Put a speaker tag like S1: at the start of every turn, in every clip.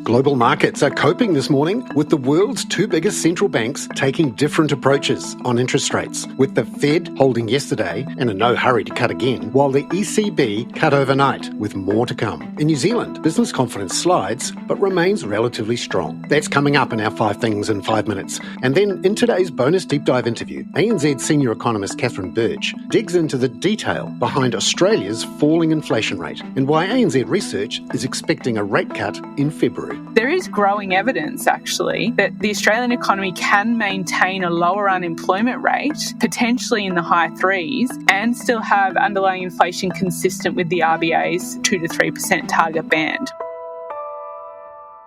S1: Global markets are coping this morning with the world's two biggest central banks taking different approaches on interest rates, with the Fed holding yesterday and in no hurry to cut again, while the ECB cut overnight, with more to come. In New Zealand, business confidence slides but remains relatively strong. That's coming up in our 5 Things in 5 minutes. And then in today's bonus deep dive interview, ANZ senior economist Birch digs into the detail behind Australia's falling inflation rate and why ANZ Research is expecting a rate cut in February.
S2: There is growing evidence, actually, that the Australian economy can maintain a lower unemployment rate, potentially in the high threes, and still have underlying inflation consistent with the RBA's 2 to 3% target band.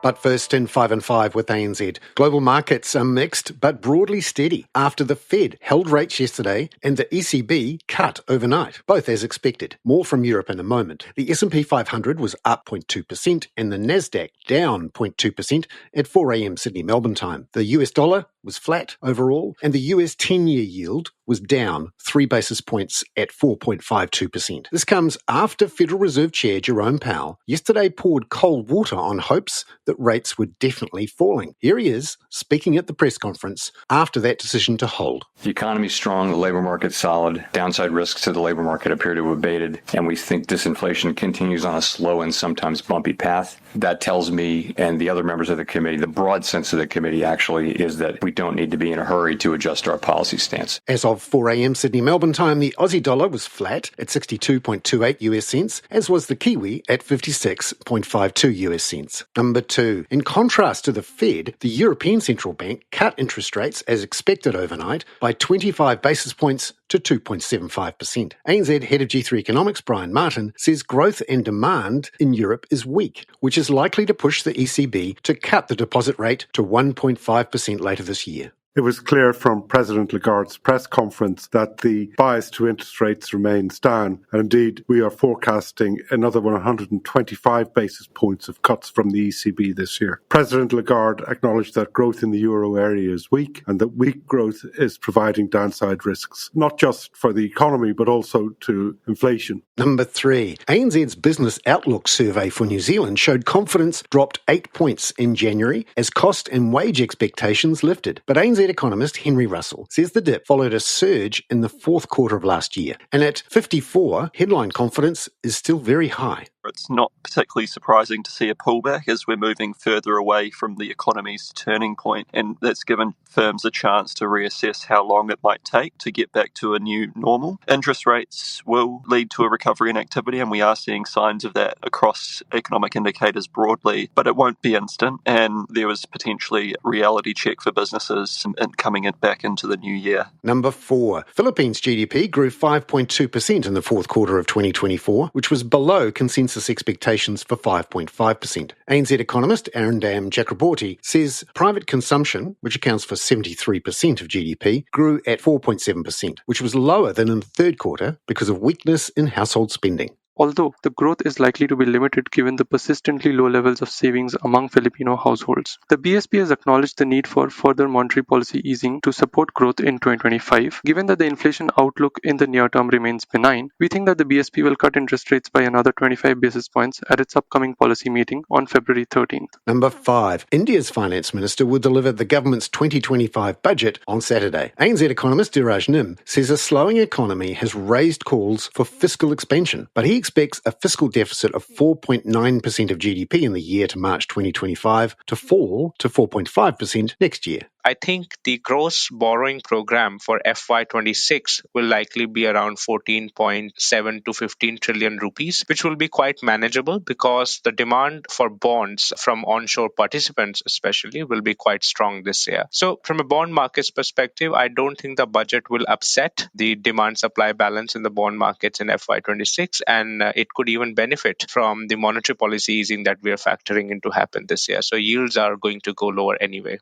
S1: But first in 5 and 5 with ANZ. Global markets are mixed but broadly steady after the Fed held rates yesterday and the ECB cut overnight, both as expected. More from Europe in a moment. The S&P 500 was up 0.2% and the Nasdaq down 0.2% at 4 a.m. Sydney Melbourne time. The US dollar was flat overall and the US 10-year yield was down 3 basis points at 4.52%. This comes after Federal Reserve Chair Jerome Powell yesterday poured cold water on hopes that rates were definitely falling. Here he is, speaking at the press conference after that decision to hold.
S3: The economy's strong, the labor market's solid, downside risks to the labor market appear to have abated, and we think disinflation continues on a slow and sometimes bumpy path. That tells me, and the other members of the committee, the broad sense of the committee actually is that we don't need to be in a hurry to adjust our policy stance.
S1: As of 4 a.m. Sydney Melbourne time, the Aussie dollar was flat at 62.28 US cents, as was the Kiwi at 56.52 US cents. Number 2. In contrast to the Fed, the European Central Bank cut interest rates as expected overnight by 25 basis points to 2.75%. ANZ Head of G3 Economics Brian Martin says growth and demand in Europe is weak, which is likely to push the ECB to cut the deposit rate to 1.5% later this year.
S4: It was clear from President Lagarde's press conference that the bias to interest rates remains down, and indeed we are forecasting another 125 basis points of cuts from the ECB this year. President Lagarde acknowledged that growth in the euro area is weak and that weak growth is providing downside risks, not just for the economy but also to inflation.
S1: Number 3. ANZ's Business Outlook survey for New Zealand showed confidence dropped 8 points in January as cost and wage expectations lifted. But ANZ economist Henry Russell says the dip followed a surge in the fourth quarter of last year. And at 54, headline confidence is still very high.
S5: It's not particularly surprising to see a pullback as we're moving further away from the economy's turning point, and that's given firms a chance to reassess how long it might take to get back to a new normal. Interest rates will lead to a recovery in activity, and we are seeing signs of that across economic indicators broadly, but it won't be instant, and there was potentially a reality check for businesses coming back into the new year.
S1: Number 4. Philippines GDP grew 5.2% in the fourth quarter of 2024, which was below consensus expectations for 5.5%. ANZ economist Arindam Chakraborty says private consumption, which accounts for 73% of GDP, grew at 4.7%, which was lower than in the third quarter because of weakness in household spending.
S6: Although the growth is likely to be limited given the persistently low levels of savings among Filipino households. The BSP has acknowledged the need for further monetary policy easing to support growth in 2025. Given that the inflation outlook in the near term remains benign, we think that the BSP will cut interest rates by another 25 basis points at its upcoming policy meeting on February 13th.
S1: Number 5. India's finance minister will deliver the government's 2025 budget on Saturday. ANZ economist Birch says a slowing economy has raised calls for fiscal expansion, but he expects a fiscal deficit of 4.9% of GDP in the year to March 2025 to fall to 4.5% next year.
S7: I think the gross borrowing program for FY26 will likely be around 14.7 to 15 trillion rupees, which will be quite manageable because the demand for bonds from onshore participants especially will be quite strong this year. So from a bond market's perspective, I don't think the budget will upset the demand-supply balance in the bond markets in FY26, and it could even benefit from the monetary policy easing that we are factoring in to happen this year. So yields are going to go lower anyway.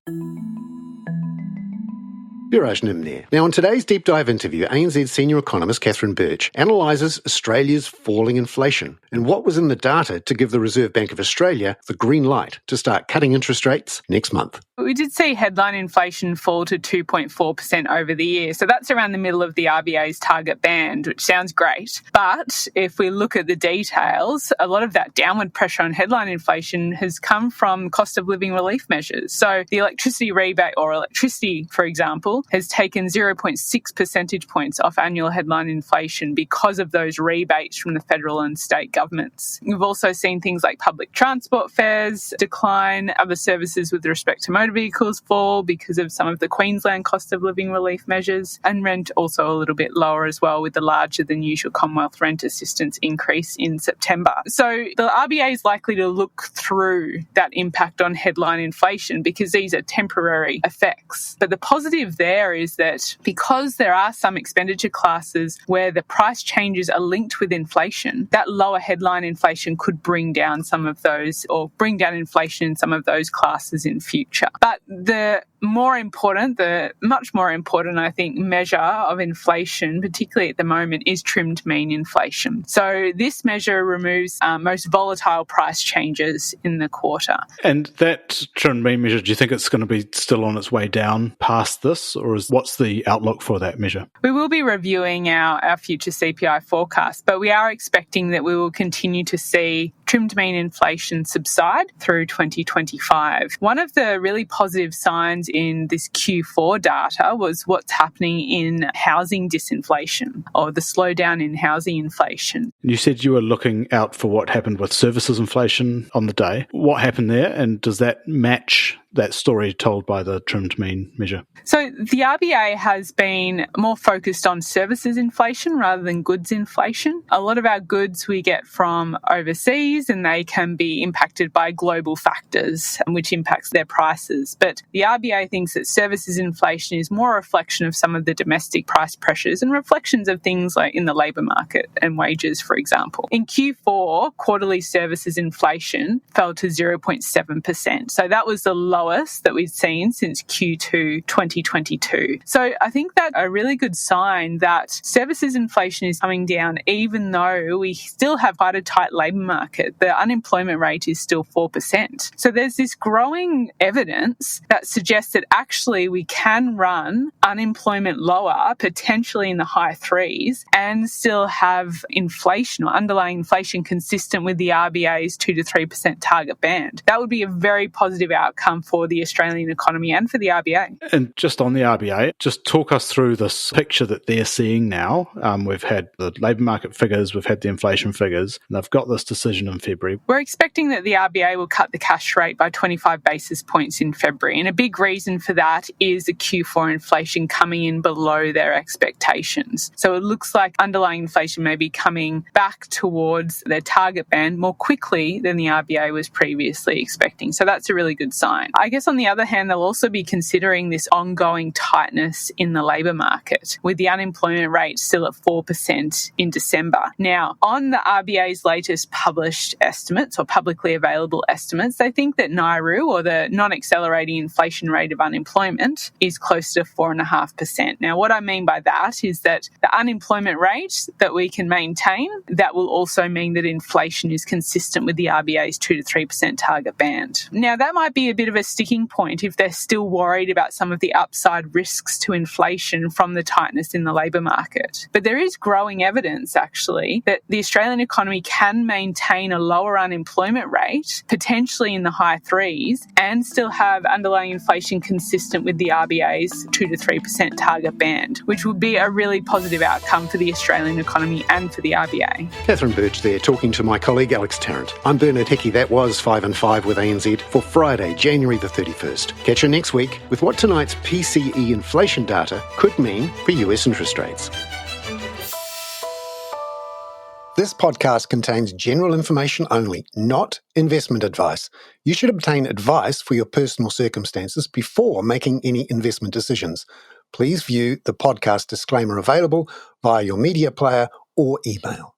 S1: Birch there. Now, in today's deep dive interview, ANZ senior economist Birch analyses Australia's falling inflation and what was in the data to give the Reserve Bank of Australia the green light to start cutting interest rates next month.
S2: We did see headline inflation fall to 2.4% over the year. So that's around the middle of the RBA's target band, which sounds great. But if we look at the details, a lot of that downward pressure on headline inflation has come from cost of living relief measures. So the electricity rebate, or electricity, for example, has taken 0.6 percentage points off annual headline inflation because of those rebates from the federal and state governments. We've also seen things like public transport fares decline, other services with respect to motor vehicles fall because of some of the Queensland cost of living relief measures, and rent also a little bit lower as well, with the larger than usual Commonwealth rent assistance increase in September. So the RBA is likely to look through that impact on headline inflation because these are temporary effects. But the positive there is that because there are some expenditure classes where the price changes are linked with inflation, that lower headline inflation could bring down some of those, or bring down inflation in some of those classes in future. But the much more important, I think, measure of inflation, particularly at the moment, is trimmed mean inflation. So this measure removes most volatile price changes in the quarter.
S8: And that trimmed mean measure, do you think it's going to be still on its way down past this, or what's the outlook for that measure?
S2: We will be reviewing our future CPI forecast, but we are expecting that we will continue to see trimmed mean inflation subside through 2025. One of the really positive signs in this Q4 data was what's happening in housing disinflation, or the slowdown in housing inflation.
S8: You said you were looking out for what happened with services inflation on the day. What happened there, and does that match that story told by the trimmed mean measure?
S2: So the RBA has been more focused on services inflation rather than goods inflation. A lot of our goods we get from overseas, and they can be impacted by global factors, which impacts their prices. But the RBA thinks that services inflation is more a reflection of some of the domestic price pressures and reflections of things like in the labour market and wages, for example. In Q4, quarterly services inflation fell to 0.7%. So that was the lowest that we've seen since Q2 2022. So I think that's a really good sign that services inflation is coming down, even though we still have quite a tight labour market. The unemployment rate is still 4%. So there's this growing evidence that suggests that actually we can run unemployment lower, potentially in the high threes, and still have inflation or underlying inflation consistent with the RBA's 2 to 3% target band. That would be a very positive outcome for the Australian economy and for the RBA.
S8: And just on the RBA, just talk us through this picture that they're seeing now. We've had the labour market figures, we've had the inflation figures, and they've got this decision in February.
S2: We're expecting that the RBA will cut the cash rate by 25 basis points in February. And a big reason for that is the Q4 inflation coming in below their expectations. So it looks like underlying inflation may be coming back towards their target band more quickly than the RBA was previously expecting. So that's a really good sign. I guess on the other hand, they'll also be considering this ongoing tightness in the labour market, with the unemployment rate still at 4% in December. Now, on the RBA's latest published estimates, or publicly available estimates, they think that NAIRU, or the non-accelerating inflation rate of unemployment, is close to 4.5%. Now, what I mean by that is that the unemployment rate that we can maintain, that will also mean that inflation is consistent with the RBA's 2 to 3% target band. Now, that might be a bit of a sticking point if they're still worried about some of the upside risks to inflation from the tightness in the labour market. But there is growing evidence, actually, that the Australian economy can maintain a lower unemployment rate, potentially in the high threes, and still have underlying inflation consistent with the RBA's 2 to 3% target band, which would be a really positive outcome for the Australian economy and for the RBA.
S1: Catherine Birch there, talking to my colleague Alex Tarrant. I'm Bernard Hickey. That was 5 and 5 with ANZ for Friday, January the 31st. Catch you next week with what tonight's PCE inflation data could mean for US interest rates. This podcast contains general information only, not investment advice. You should obtain advice for your personal circumstances before making any investment decisions. Please view the podcast disclaimer available via your media player or email.